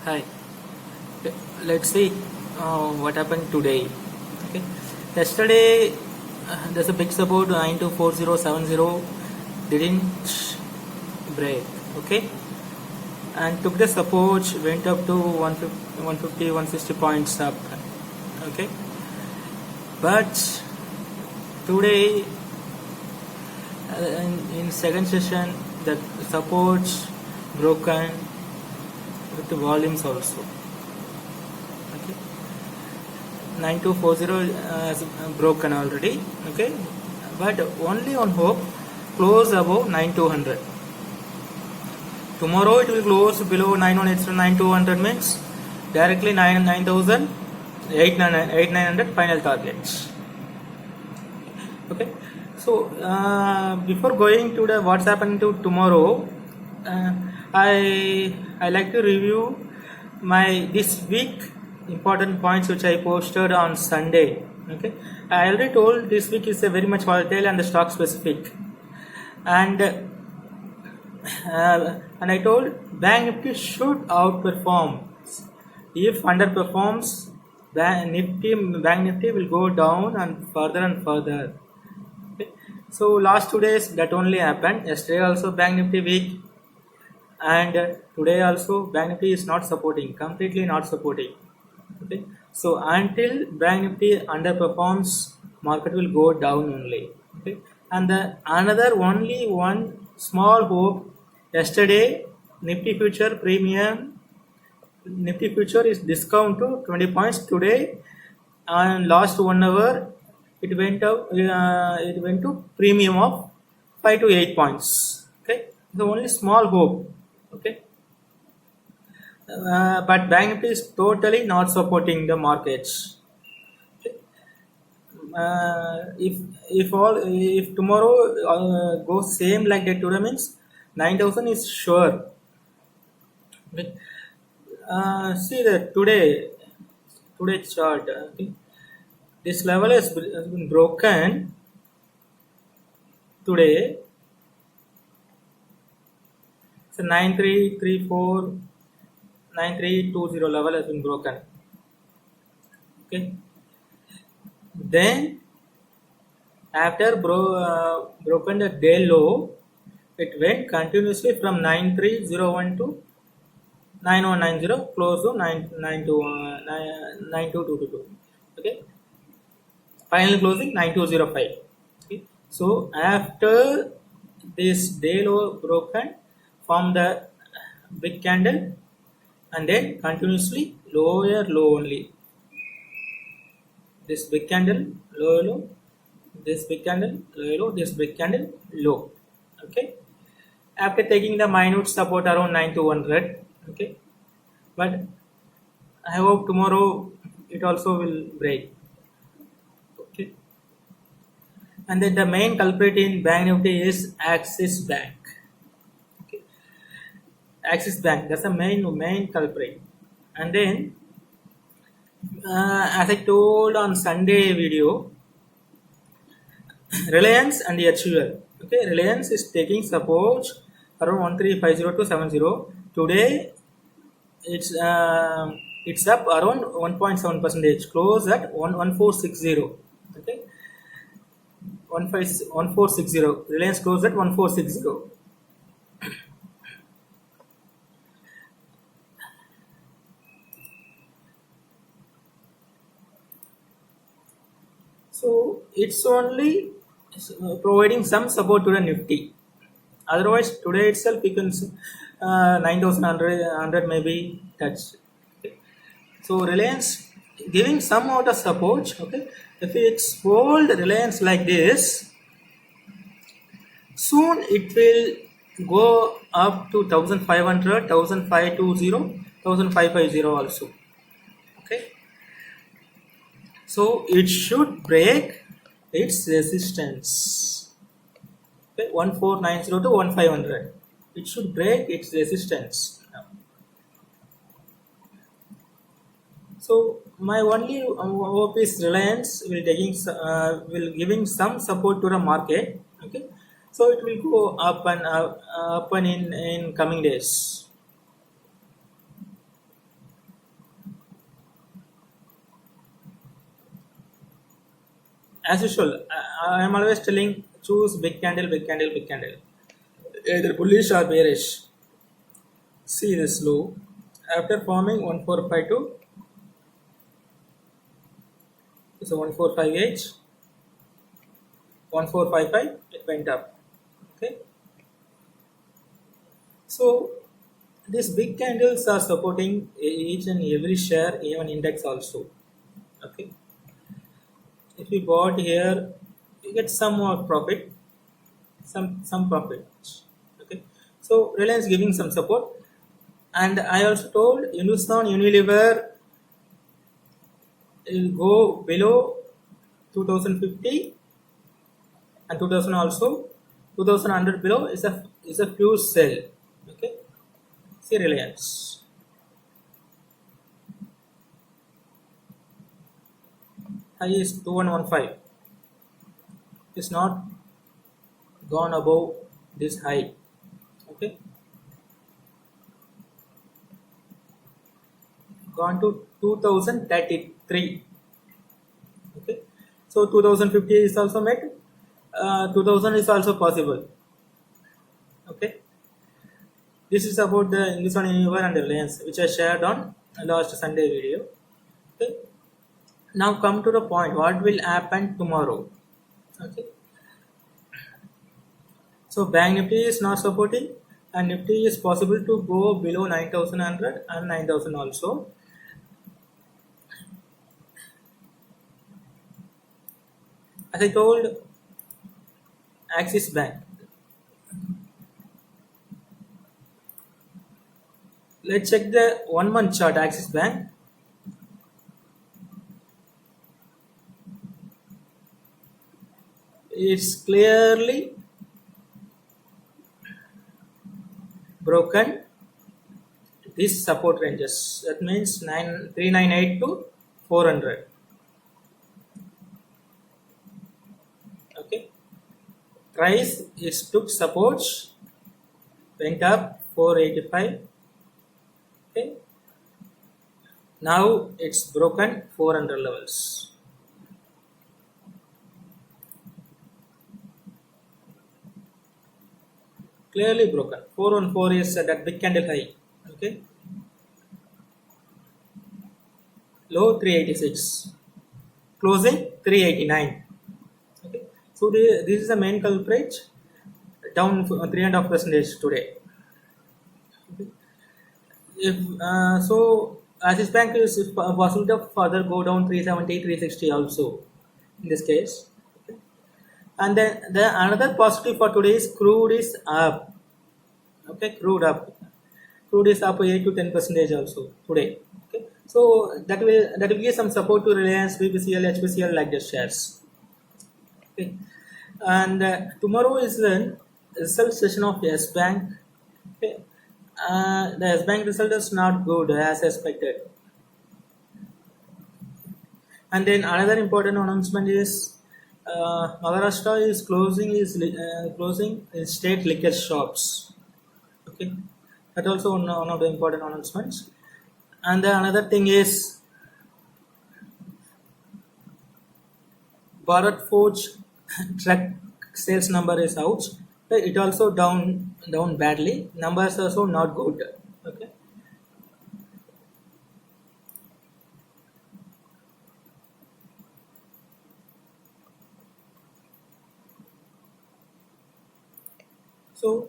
Hi. Okay, let's see what happened today. Okay. Yesterday, there's a big support 924070 didn't break. Okay. And took the support, went up to 150 160 points up. Okay. But today, in second session, the support broken with the volumes also. Okay. 9240 is broken already. Okay, but only on hope close above 9200. Tomorrow it will close below 9180 9200 means directly 9000 8900 final targets. Okay, so before going to the what's happening to tomorrow, I like to review my this week important points which I posted on Sunday. Okay, I already told this week is a very much volatile and the stock specific, and I told Bank Nifty should outperform. If underperforms, Bank Nifty will go down and further. Okay. So last 2 days that only happened. Yesterday also Bank Nifty weak, and today also Bank Nifty is not supporting, completely not supporting. Okay, so until Bank Nifty underperforms, market will go down only. Okay, and the another only one small hope. Yesterday Nifty future premium, Nifty future is discount to 20 points. Today and last 1 hour it went up. It went to premium of 5 to 8 points. Okay, the only small hope. Okay. But Bank Nifty is totally not supporting the markets. If tomorrow goes same like that today means 9000 is sure. Okay. See that today chart. Okay. This level has been broken today. So 9334 9320 level has been broken. Okay. Then after broken the day low, it went continuously from 9301 to 9190 close to 92222. Okay. Final closing 9205. Okay. So after this day low broken, form the big candle and then continuously lower low only. This big candle low, this big candle low, this big candle low. Okay. After taking the minute support around 9200. Okay, but I hope tomorrow it also will break. Okay, and then the main culprit in Bank Nifty is Axis Bank. Okay, Axis Bank, that's the main culprit. And then as I told on Sunday video, Reliance and HUL. Okay, Reliance is taking support around 1350 to 70. Today it's up around 1.7%, close at 1460. Okay, 1460. Reliance closed at 1460. So it's only providing some support to the Nifty. Otherwise, today itself you can 9100 maybe touched. Okay. So Reliance giving some amount of support. Okay, if it's hold Reliance like this, soon it will go up to 1500, 1520, 1550 also. Okay, so it should break its resistance. Okay, 1490 to 1500. It should break its resistance. So my only hope is Reliance will giving some support to the market. Okay, so it will go up and in coming days. As usual, I am always telling choose big candle, big candle, big candle, either bullish or bearish. See this low after forming 1452, so 1458, 1455, it went up. Okay, so these big candles are supporting each and every share, even index also. Okay, if you bought here, you get some more profit, some profit. Okay, so Reliance giving some support, and I also told Hindustan Unilever will go below 2050 and 2000 also. 2100 below is a huge sell. Okay, see Reliance. High is 2115. It's not gone above this high. Okay, gone to 2033. Okay, so 2050 is also met. 2000 is also possible. Okay, this is about the Hindustan Unilever and Reliance, which I shared on last Sunday video. Okay, now come to the point. What will happen tomorrow? Okay, so Bank Nifty is not supporting, and Nifty is possible to go below 9100 and 9000 also. As I told, Axis Bank. Let's check the 1 month chart. Axis Bank. It's clearly broken these support ranges. That means 398 to 400. Okay, price is took supports, went up 485. Okay, now it's broken 400 levels. Clearly broken. 414 is that big candle high. Okay, low 386, closing 389. Okay, so this is the main culprit, down 3.5% today. Okay. If so, Axis Bank is possible to further go down 370, 360 also in this case. Okay. And then the another positive for today is crude is up. Okay, crude up. Crude is up 8 to 10% also today. Okay, so that will give some support to Reliance, BPCL, HPCL like the shares. Okay, and tomorrow is the result session of Yes Bank. Okay, the Yes Bank result is not good as expected. And then another important announcement is Maharashtra is closing its state liquor shops. Okay, that also one of the important announcements. And the another thing is Bharat Forge truck sales number is out. It also down badly. Numbers also not good. Okay. So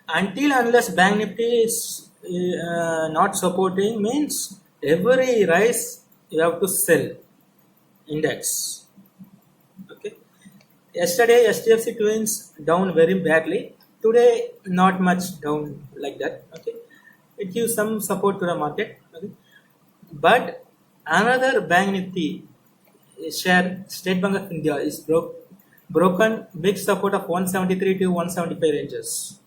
until unless Bank Nifty is not supporting, means every rise you have to sell index. Okay. Yesterday HDFC Twins down very badly. Today not much down like that. Okay. It gives some support to the market. Okay. But another Bank Nifty share, State Bank of India, is broken big support of 173 to 175 ranges.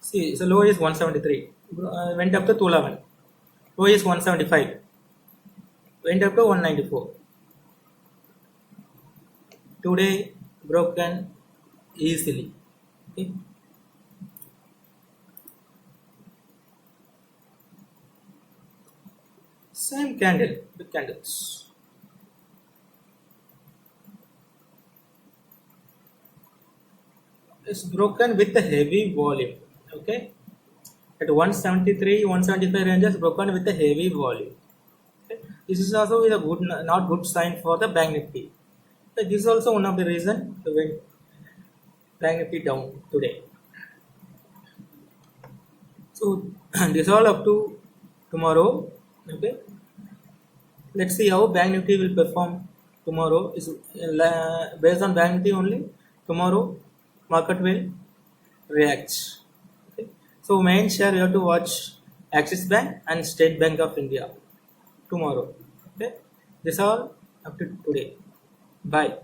See, so low is 173, went up to 211. Low is 175, went up to 194. Today broken easily. Okay. Same candle, big candles. It's broken with a heavy volume. Okay. At 173, 175 ranges broken with a heavy volume. Okay. This is also a good, not good sign for the Bank Nifty. So this is also one of the reason to win Bank Nifty down today. So this all up to tomorrow. Okay. Let's see how Bank Nifty will perform tomorrow. Is based on Bank Nifty only. Tomorrow market will react. Okay. So main share you have to watch Axis Bank and State Bank of India tomorrow. Okay. This all up to today. Bye.